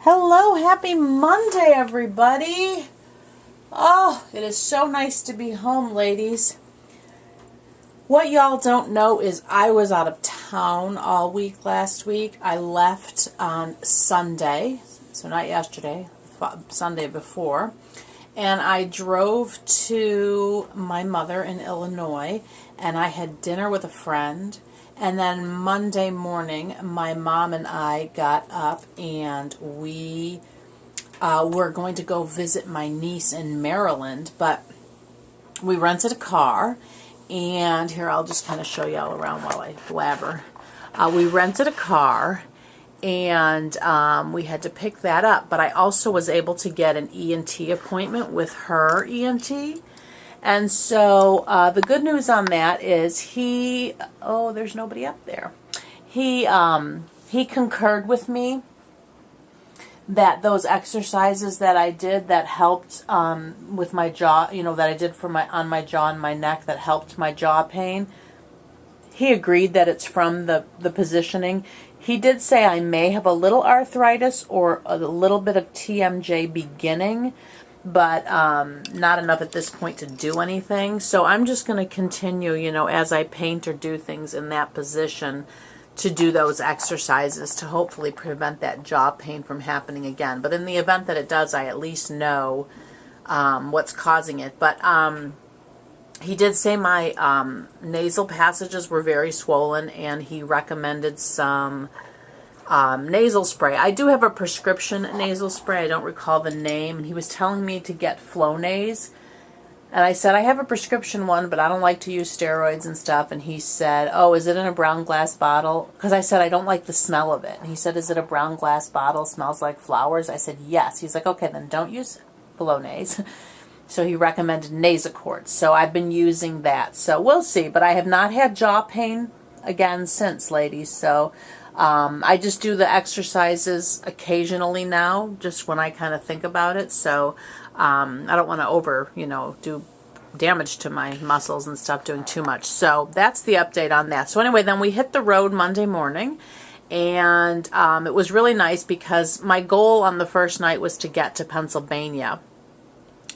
Hello, happy Monday, everybody. Oh, it is so nice to be home, ladies. What y'all don't know is I was out of town all week last week. I left on Sunday, so not yesterday, Sunday before, and I drove to my mother in Illinois, and I had dinner with a friend. And then Monday morning, my mom and I got up and we were going to go visit my niece in Maryland, but we rented a car. And here, I'll just kind of show you all around while I blabber. We rented a car and we had to pick that up, but I also was able to get an ENT appointment with her ENT. And so the good news on that is there's nobody up there. He concurred with me that those exercises that I did that helped with my jaw, that I did on my jaw and my neck that helped my jaw pain. He agreed that it's from the positioning. He did say I may have a little arthritis or a little bit of TMJ beginning, but not enough at this point to do anything. So I'm just going to continue, as I paint or do things in that position, to do those exercises to hopefully prevent that jaw pain from happening again. But in the event that it does, I at least know what's causing it. But he did say my nasal passages were very swollen, and he recommended some nasal spray. I do have a prescription nasal spray. I don't recall the name. And he was telling me to get Flonase. And I said, I have a prescription one, but I don't like to use steroids and stuff. And he said, oh, is it in a brown glass bottle? Because I said, I don't like the smell of it. And he said, is it a brown glass bottle? Smells like flowers? I said, yes. He's like, okay, then don't use Flonase. So he recommended Nasacort. So I've been using that. So we'll see. But I have not had jaw pain again since, ladies. So I just do the exercises occasionally now, just when I kind of think about it. So I don't want to do damage to my muscles and stuff doing too much. So that's the update on that. So anyway, then we hit the road Monday morning, and it was really nice because my goal on the first night was to get to Pennsylvania.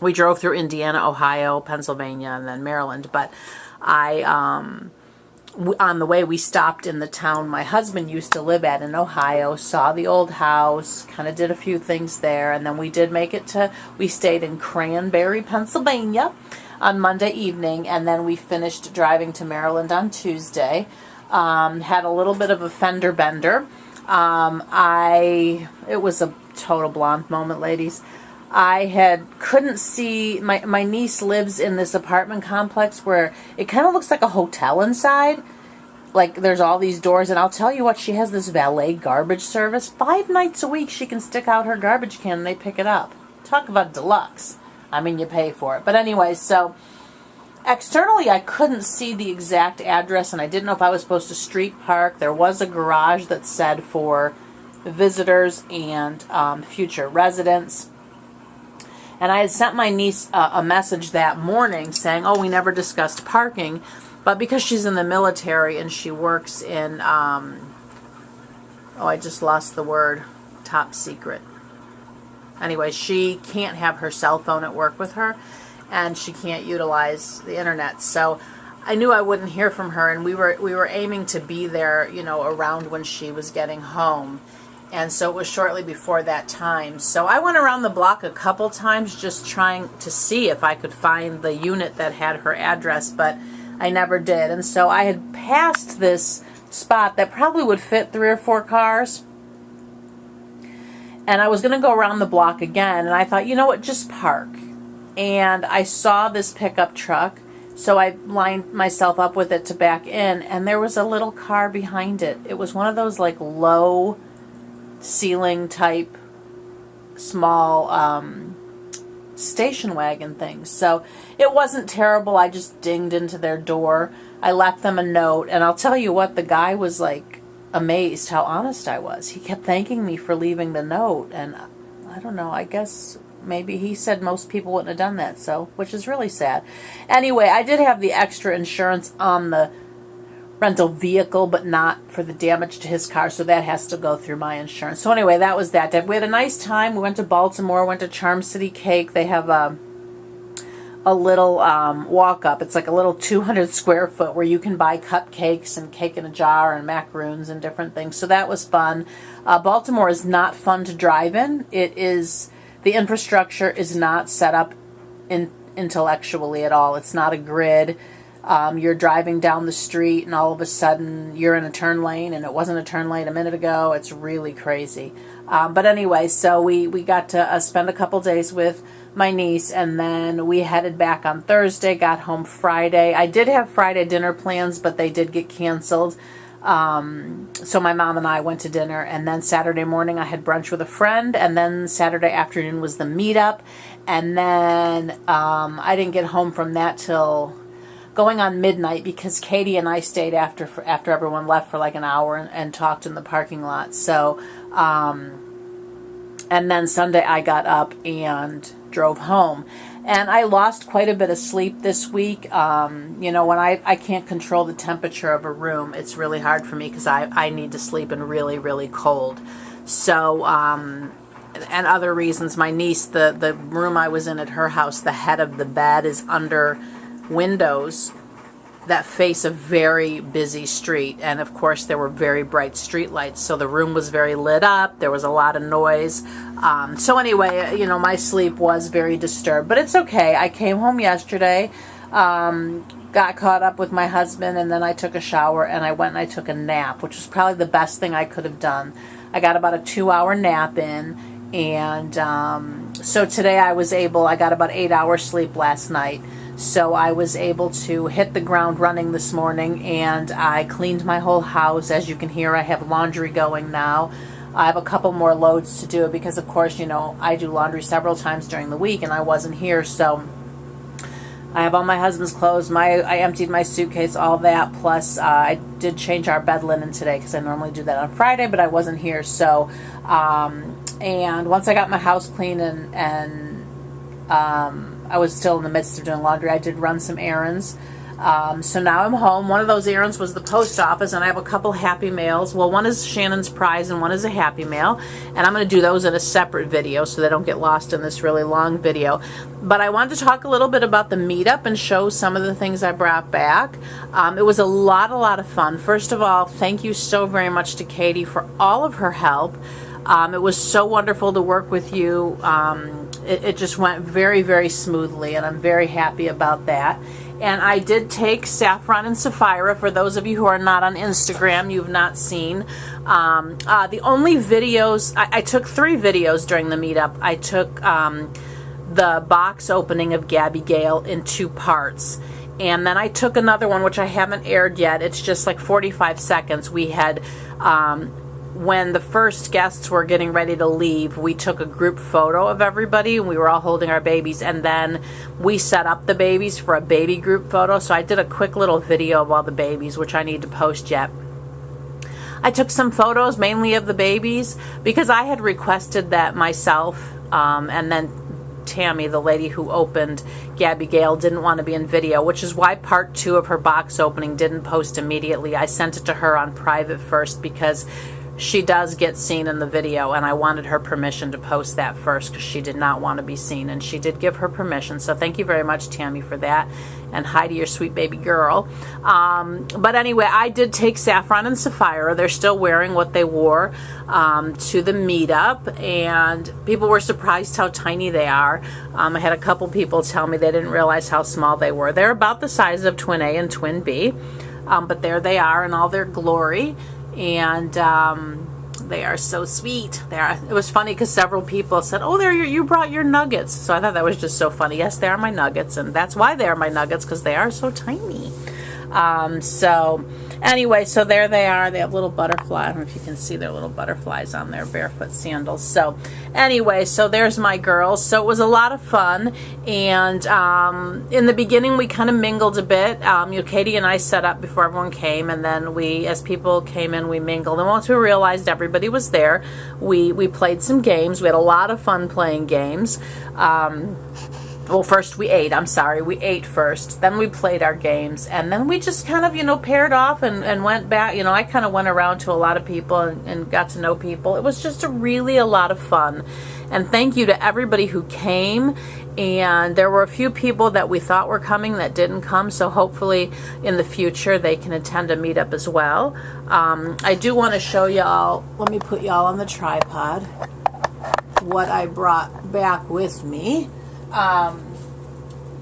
We drove through Indiana, Ohio, Pennsylvania, and then Maryland, but on the way, we stopped in the town my husband used to live at in Ohio, saw the old house, kind of did a few things there, and then we did we stayed in Cranberry, Pennsylvania on Monday evening, and then we finished driving to Maryland on Tuesday. Had a little bit of a fender bender. It was a total blonde moment, ladies. I couldn't see, my niece lives in this apartment complex where it kind of looks like a hotel inside. Like there's all these doors, and I'll tell you what, she has this valet garbage service. 5 nights a week she can stick out her garbage can and they pick it up. Talk about deluxe. I mean, you pay for it. But anyway, so externally I couldn't see the exact address, and I didn't know if I was supposed to street park. There was a garage that said for visitors and future residents. And I had sent my niece a message that morning saying, oh, we never discussed parking. But because she's in the military and she works in, I just lost the word, top secret. Anyway, she can't have her cell phone at work with her, and she can't utilize the internet. So I knew I wouldn't hear from her, and we were aiming to be there, around when she was getting home. And so it was shortly before that time. So I went around the block a couple times just trying to see if I could find the unit that had her address, but I never did. And so I had passed this spot that probably would fit 3 or 4 cars. And I was going to go around the block again, and I thought, you know what, just park. And I saw this pickup truck, so I lined myself up with it to back in, and there was a little car behind it. It was one of those like low ceiling type small station wagon things. So it wasn't terrible. I just dinged into their door. I left them a note, and I'll tell you what, the guy was like amazed how honest I was. He kept thanking me for leaving the note, and I don't know, I guess maybe he said most people wouldn't have done that, so, which is really sad. Anyway, I did have the extra insurance on the rental vehicle, but not for the damage to his car, so that has to go through my insurance. So anyway, that was that day. We had a nice time. We went to Baltimore, went to Charm City Cake. They have a little walk up. It's like a little 200 square foot where you can buy cupcakes and cake in a jar and macaroons and different things. So that was fun. Baltimore is not fun to drive in. The infrastructure is not set up intellectually at all. It's not a grid. You're driving down the street and all of a sudden you're in a turn lane and it wasn't a turn lane a minute ago. It's really crazy. But anyway, so we got to spend a couple days with my niece, and then we headed back on Thursday, got home Friday. I did have Friday dinner plans, but they did get canceled. So my mom and I went to dinner, and then Saturday morning I had brunch with a friend, and then Saturday afternoon was the meetup, and then I didn't get home from that till going on midnight because Katie and I stayed after everyone left for like an hour and talked in the parking lot. So, and then Sunday I got up and drove home. And I lost quite a bit of sleep this week. You know, when I can't control the temperature of a room, it's really hard for me because I need to sleep in really, really cold. So, and other reasons, my niece, the room I was in at her house, the head of the bed is under windows that face a very busy street, and of course there were very bright street lights, so the room was very lit up. There was a lot of noise. So anyway, you know, my sleep was very disturbed, but it's okay. I came home yesterday, got caught up with my husband, and then I took a shower and I went and I took a nap, which was probably the best thing I could have done. I got about a 2-hour nap in, and so today I got about 8 hours sleep last night. So I was able to hit the ground running this morning, and I cleaned my whole house. As you can hear, I have laundry going now. I have a couple more loads to do because, of course, you know, I do laundry several times during the week, and I wasn't here. So I have all my husband's clothes. I emptied my suitcase, all that. Plus, I did change our bed linen today because I normally do that on Friday, but I wasn't here. So, and once I got my house clean and I was still in the midst of doing laundry, I did run some errands. So now I'm home. One of those errands was the post office, and I have a couple Happy Mails. Well, one is Shannon's Prize and one is a Happy Mail, and I'm going to do those in a separate video so they don't get lost in this really long video. But I wanted to talk a little bit about the meetup and show some of the things I brought back. It was a lot of fun. First of all, thank you so very much to Katie for all of her help. It was so wonderful to work with you. It just went very, very smoothly, and I'm very happy about that. And I did take Saffron and Sapphira. For those of you who are not on Instagram, you've not seen. The only videos, I took 3 videos during the meetup. I took the box opening of Gabby Gale in 2 parts. And then I took another one, which I haven't aired yet. It's just like 45 seconds. We had... when the first guests were getting ready to leave, we took a group photo of everybody, and we were all holding our babies, and then we set up the babies for a baby group photo. So I did a quick little video of all the babies, which I need to post yet. I took some photos mainly of the babies because I had requested that myself, and then Tammy, the lady who opened Gabby Gale, didn't want to be in video, which is why part 2 of her box opening didn't post immediately. I sent it to her on private first because she does get seen in the video, and I wanted her permission to post that first because she did not want to be seen, and she did give her permission. So thank you very much, Tammy, for that, and hi to your sweet baby girl. But anyway, I did take Saffron and Sapphira. They're still wearing what they wore to the meetup, and people were surprised how tiny they are. I had a couple people tell me they didn't realize how small they were. They're about the size of Twin A and Twin B, but there they are in all their glory. And they are so sweet. It was funny because several people said, "Oh, you brought your nuggets." So I thought that was just so funny. Yes, they are my nuggets, and that's why they are my nuggets, because they are so tiny. So anyway, so there they are. They have little butterfly. I don't know if you can see their little butterflies on their barefoot sandals. So anyway, so there's my girls. So it was a lot of fun. And in the beginning, we kind of mingled a bit. You know, Katie and I set up before everyone came, and then as people came in, we mingled. And once we realized everybody was there, we played some games. We had a lot of fun playing games. well, first we ate, I'm sorry, we ate first, then we played our games, and then we just kind of, paired off and went back. I kind of went around to a lot of people and got to know people. It was just really a lot of fun. And thank you to everybody who came. And there were a few people that we thought were coming that didn't come, so hopefully in the future they can attend a meetup as well. I do want to show y'all, let me put y'all on the tripod, what I brought back with me.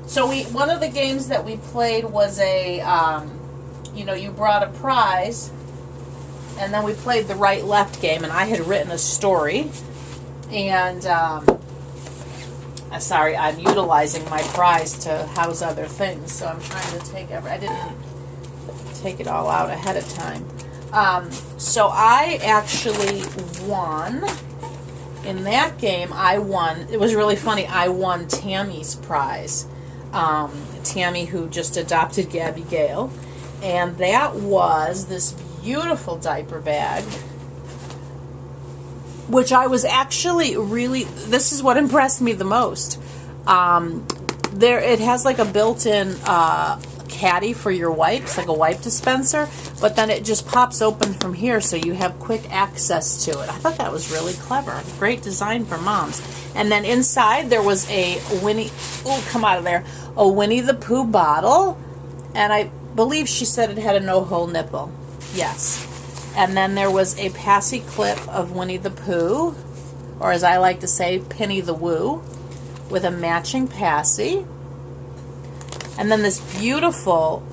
So one of the games that we played was you brought a prize, and then we played the right-left game, and I had written a story, and sorry, I'm utilizing my prize to house other things, so I'm trying to take I didn't take it all out ahead of time. So I actually won. In that game, I won. It was really funny. I won Tammy's prize. Tammy, who just adopted Gabby Gale. And that was this beautiful diaper bag, which I was actually this is what impressed me the most. It has like a built-in caddy for your wipes, like a wipe dispenser, but then it just pops open from here so you have quick access to it. I thought that was really clever. Great design for moms. And then inside there was a Winnie the Pooh bottle, and I believe she said it had a no-hole nipple. Yes. And then there was a passy clip of Winnie the Pooh, or as I like to say, Penny the Woo, with a matching passy. And then this beautiful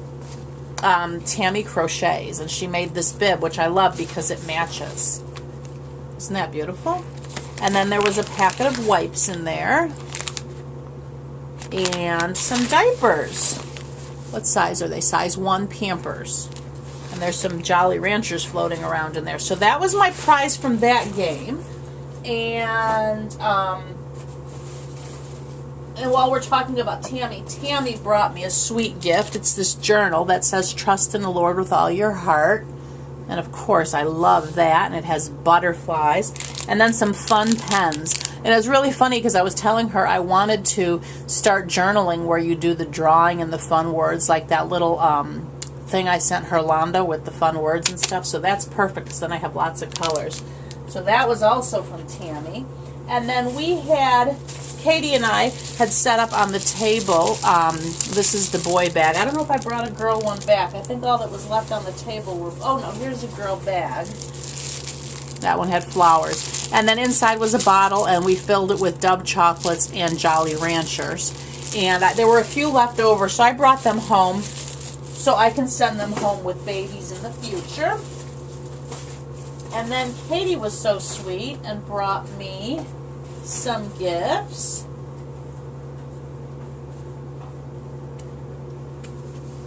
Tammy crochets, and she made this bib, which I love because it matches. Isn't that beautiful? And then there was a packet of wipes in there, and some diapers. What size are they? Size 1 Pampers. And there's some Jolly Ranchers floating around in there. So that was my prize from that game. And while we're talking about Tammy, Tammy brought me a sweet gift. It's this journal that says, "Trust in the Lord with all your heart." And of course, I love that. And it has butterflies. And then some fun pens. And it was really funny because I was telling her I wanted to start journaling where you do the drawing and the fun words, like that little thing I sent her, Londa, with the fun words and stuff. So that's perfect because then I have lots of colors. So that was also from Tammy. And then Katie and I had set up on the table, this is the boy bag. I don't know if I brought a girl one back. I think all that was left on the table were, oh no, here's a girl bag. That one had flowers. And then inside was a bottle, and we filled it with Dove chocolates and Jolly Ranchers. And there were a few left over, so I brought them home so I can send them home with babies in the future. And then Katie was so sweet and brought me some gifts.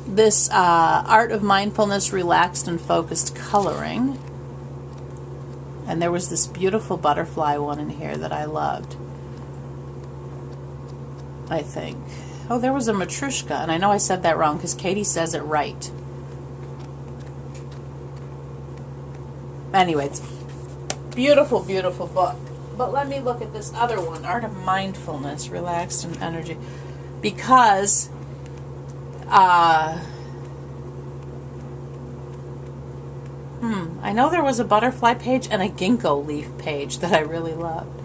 This Art of Mindfulness Relaxed and Focused Coloring. And there was this beautiful butterfly one in here that I loved, I think. Oh, there was a Matryoshka, and I know I said that wrong because Katie says it right. Anyway, it's a beautiful, beautiful book. But let me look at this other one, Art of Mindfulness, Relaxed and Energy. Because, I know there was a butterfly page and a ginkgo leaf page that I really loved.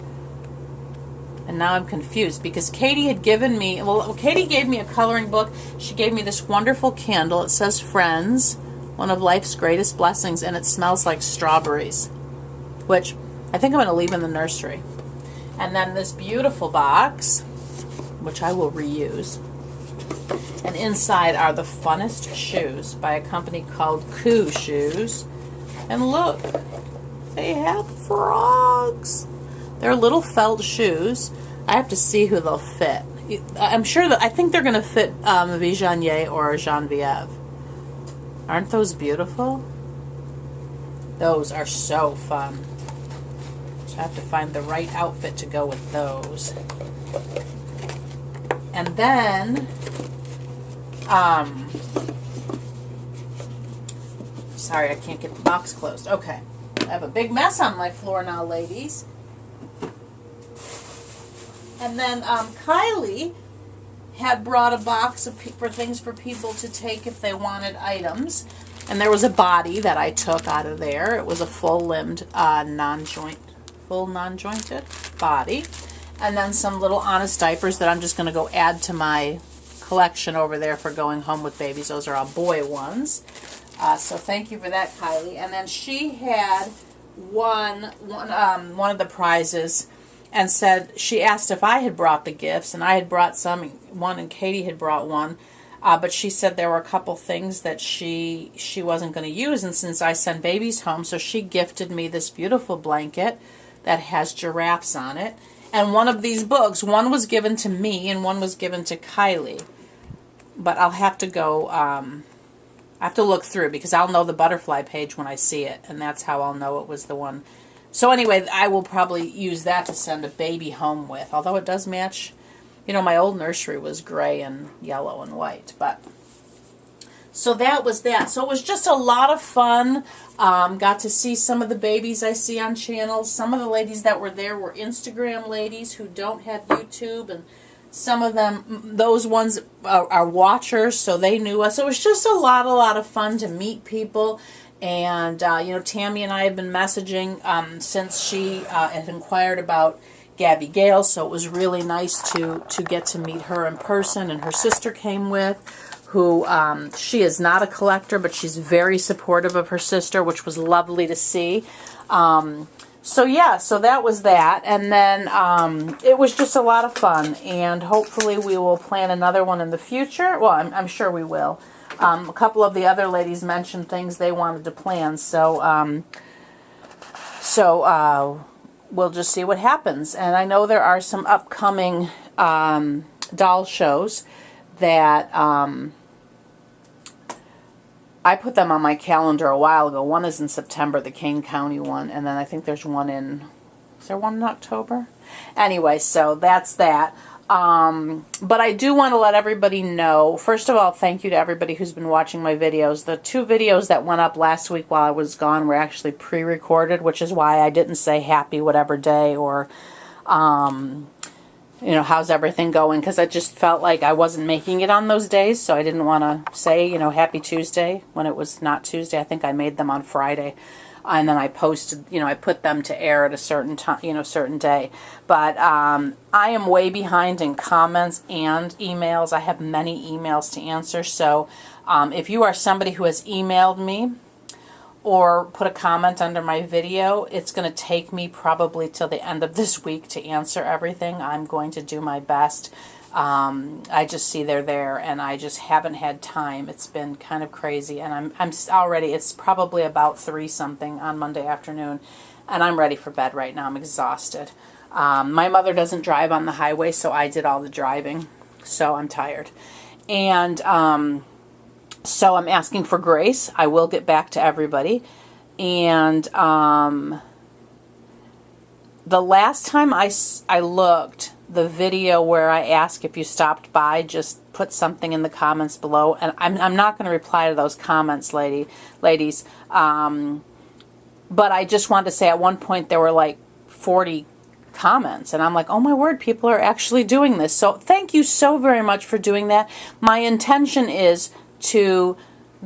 And now I'm confused because Katie had given me, Katie gave me a coloring book. She gave me this wonderful candle. It says Friends, one of life's greatest blessings, and it smells like strawberries, which I think I'm going to leave in the nursery. And then this beautiful box, which I will reuse. And inside are the funnest shoes by a company called Koo Shoes. And look, they have frogs. They're little felt shoes. I have to see who they'll fit. I'm sure that I think they're going to fit Viognier or Genevieve. Aren't those beautiful? Those are so fun. So I have to find the right outfit to go with those. And then, sorry, I can't get the box closed. Okay. I have a big mess on my floor now, ladies. And then Kylie had brought a box for things for people to take if they wanted items. And there was a body that I took out of there. It was a full-limbed, non-jointed body. And then some little Honest diapers that I'm just going to go add to my collection over there for going home with babies. Those are all boy ones. So thank you for that, Kylie. And then she had one of the prizes and said, she asked if I had brought the gifts, and I had brought one, and Katie had brought one. But she said there were a couple things that she wasn't going to use, and since I send babies home, so she gifted me this beautiful blanket that has giraffes on it. And one of these books, one was given to me and one was given to Kylie. But I'll have to go, I have to look through because I'll know the butterfly page when I see it, and that's how I'll know it was the one. So anyway, I will probably use that to send a baby home with, although it does match. You know, my old nursery was gray and yellow and white, but so that was that. So it was just a lot of fun. Got to see some of the babies I see on channels. Some of the ladies that were there were Instagram ladies who don't have YouTube, and some of them, those ones are watchers, so they knew us. It was just a lot of fun to meet people. And, you know, Tammy and I have been messaging since she had inquired about Gabby Gale, so it was really nice to get to meet her in person. And her sister came with, who she is not a collector, but she's very supportive of her sister, which was lovely to see. So yeah, so that was that. And then it was just a lot of fun, and hopefully we will plan another one in the future. Well, I'm sure we will. A couple of the other ladies mentioned things they wanted to plan, so we'll just see what happens. And I know there are some upcoming doll shows that I put them on my calendar a while ago. One is in September, the Kane County one, and then I think there's one is there one in October? Anyway, so that's that. But I do want to let everybody know, first of all, thank you to everybody who's been watching my videos. The 2 videos that went up last week while I was gone were actually pre-recorded, which is why I didn't say happy whatever day or, you know, how's everything going, because I just felt like I wasn't making it on those days, so I didn't want to say, you know, happy Tuesday when it was not Tuesday. I think I made them on Friday. And then I posted, you know, I put them to air at a certain time, you know, certain day. But I am way behind in comments and emails. I have many emails to answer. So if you are somebody who has emailed me or put a comment under my video, it's going to take me probably till the end of this week to answer everything. I'm going to do my best. I just see they're there, and I just haven't had time. It's been kind of crazy, and I'm already, it's probably about 3-something on Monday afternoon, and I'm ready for bed right now. I'm exhausted. My mother doesn't drive on the highway, so I did all the driving, so I'm tired. And so I'm asking for grace. I will get back to everybody. And the last time I looked, the video where I ask if you stopped by, just put something in the comments below. And I'm not going to reply to those comments, ladies. But I just wanted to say at one point there were like 40 comments. And I'm like, oh my word, people are actually doing this. So thank you so very much for doing that. My intention is to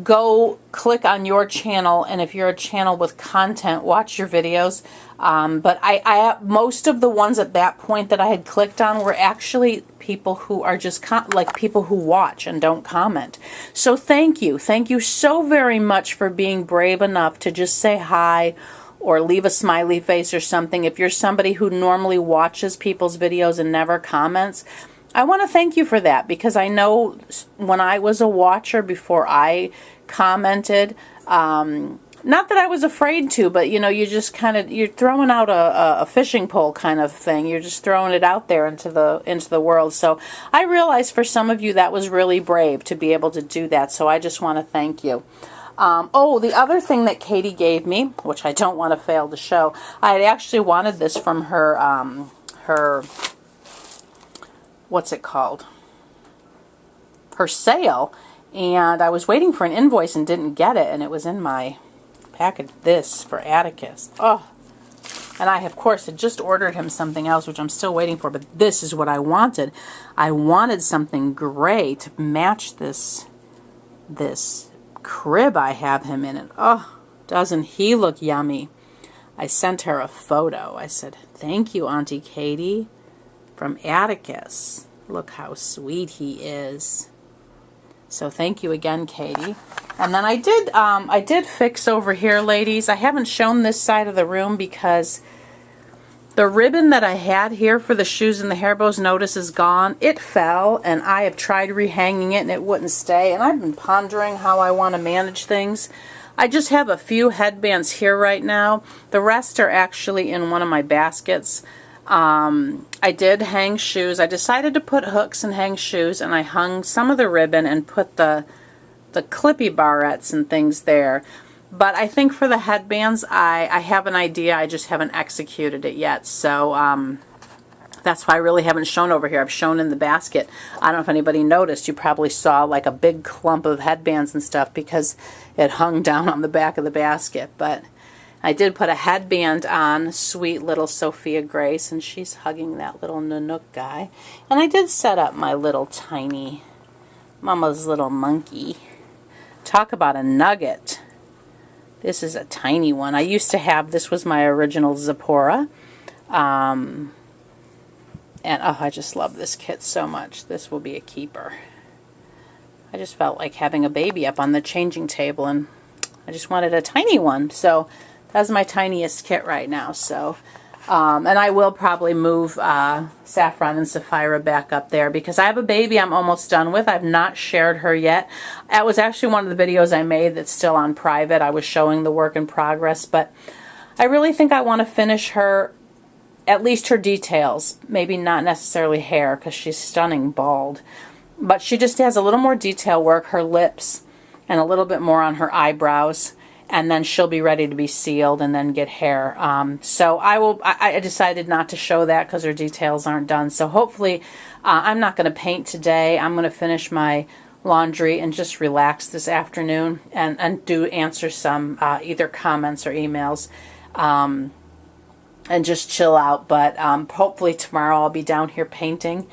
go click on your channel, and if you're a channel with content, watch your videos. But I most of the ones at that point that I had clicked on were actually people who are just like people who watch and don't comment. So thank you so very much for being brave enough to just say hi or leave a smiley face or something. If you're somebody who normally watches people's videos and never comments, I want to thank you for that, because I know when I was a watcher before I commented, not that I was afraid to, but you know, you just kind of, you're throwing out a fishing pole kind of thing. You're just throwing it out there into the world. So I realize for some of you that was really brave to be able to do that. So I just want to thank you. Oh, the other thing that Katie gave me, which I don't want to fail to show, I had actually wanted this from her, what's it called? Her sale. And I was waiting for an invoice and didn't get it, and it was in my package. This for Atticus. Oh, And I, of course, had just ordered him something else, which I'm still waiting for, but this is what I wanted. I wanted something gray to match this crib I have him in. And oh, doesn't he look yummy? I sent her a photo. I said, thank you, Auntie Katie, from Atticus. Look how sweet he is. So thank you again, Katie. And then I did fix over here, ladies. I haven't shown this side of the room because the ribbon that I had here for the shoes and the hair bows, notice, is gone. It fell, and I have tried rehanging it, and it wouldn't stay. And I've been pondering how I want to manage things. I just have a few headbands here right now. The rest are actually in one of my baskets. I did hang shoes. I decided to put hooks and hang shoes, and I hung some of the ribbon and put the clippy barrettes and things there. But I think for the headbands, I have an idea. I just haven't executed it yet. So that's why I really haven't shown over here. I've shown in the basket. I don't know if anybody noticed. You probably saw like a big clump of headbands and stuff because it hung down on the back of the basket. But I did put a headband on sweet little Sophia Grace, and she's hugging that little Nanook guy. And I did set up my little tiny Mama's Little Monkey. Talk about a nugget. This is a tiny one. I used to have, this was my original Zipporah. And oh, I just love this kit so much. This will be a keeper. I just felt like having a baby up on the changing table, and I just wanted a tiny one. So that's my tiniest kit right now. So, and I will probably move Saffron and Sapphira back up there because I have a baby I'm almost done with. I've not shared her yet. That was actually one of the videos I made that's still on private. I was showing the work in progress, but I really think I want to finish her, at least her details. Maybe not necessarily hair because she's stunning bald. But she just has a little more detail work, her lips, and a little bit more on her eyebrows. And then she'll be ready to be sealed and then get hair. So I decided not to show that because her details aren't done. So hopefully I'm not going to paint today. I'm going to finish my laundry and just relax this afternoon and do answer some either comments or emails and just chill out. But hopefully tomorrow I'll be down here painting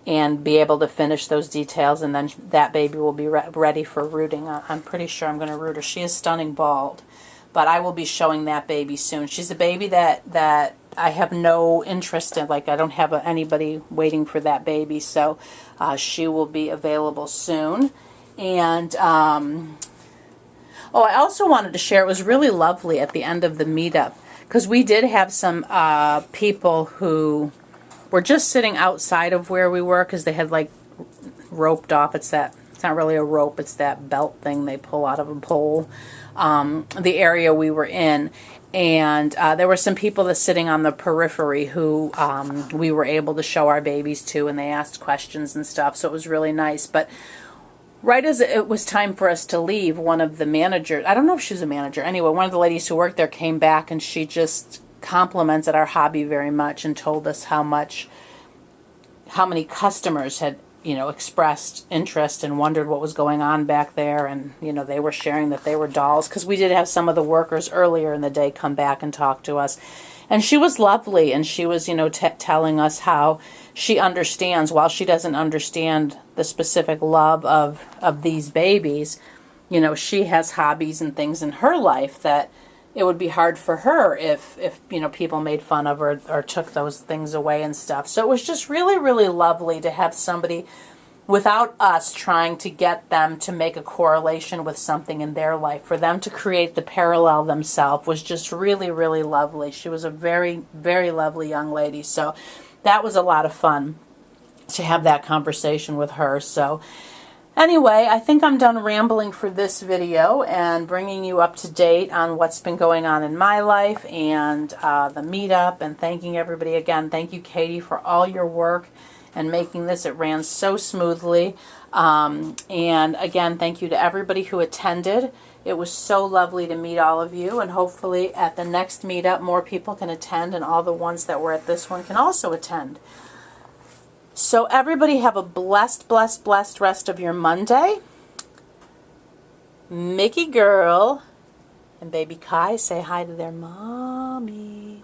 and be able to finish those details, and then that baby will be ready for rooting. I'm pretty sure I'm going to root her. She is stunning bald, but I will be showing that baby soon. She's a baby that I have no interest in. Like, I don't have anybody waiting for that baby, so she will be available soon. And oh, I also wanted to share, it was really lovely at the end of the meetup, because we did have some people who were just sitting outside of where we were because they had like roped off. It's not really a rope, it's that belt thing they pull out of a pole, the area we were in. And there were some people that sitting on the periphery who we were able to show our babies to, and they asked questions and stuff, so it was really nice. But right as it was time for us to leave, one of the managers, I don't know if she was a manager, anyway, one of the ladies who worked there came back, and she just complimented our hobby very much and told us how many customers had, you know, expressed interest and wondered what was going on back there. And, you know, they were sharing that they were dolls, because we did have some of the workers earlier in the day come back and talk to us. And she was lovely, and she was, you know, telling us how she understands, while she doesn't understand the specific love of these babies, you know, she has hobbies and things in her life that it would be hard for her if you know, people made fun of her or took those things away and stuff. So it was just really, really lovely to have somebody, without us trying to get them to make a correlation with something in their life, for them to create the parallel themselves was just really, really lovely. She was a very, very lovely young lady. So that was a lot of fun to have that conversation with her. So anyway, I think I'm done rambling for this video and bringing you up to date on what's been going on in my life and the meetup, and thanking everybody again. Thank you, Katie, for all your work and making this. It ran so smoothly. And again, thank you to everybody who attended. It was so lovely to meet all of you, and hopefully at the next meetup more people can attend, and all the ones that were at this one can also attend. So everybody have a blessed, blessed, blessed rest of your Monday. Mickey Girl and Baby Kai say hi to their mommy.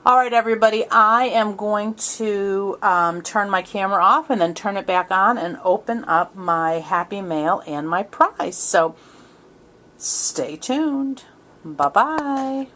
All right, everybody, I am going to turn my camera off and then turn it back on and open up my Happy Mail and my prize. So stay tuned. Bye-bye.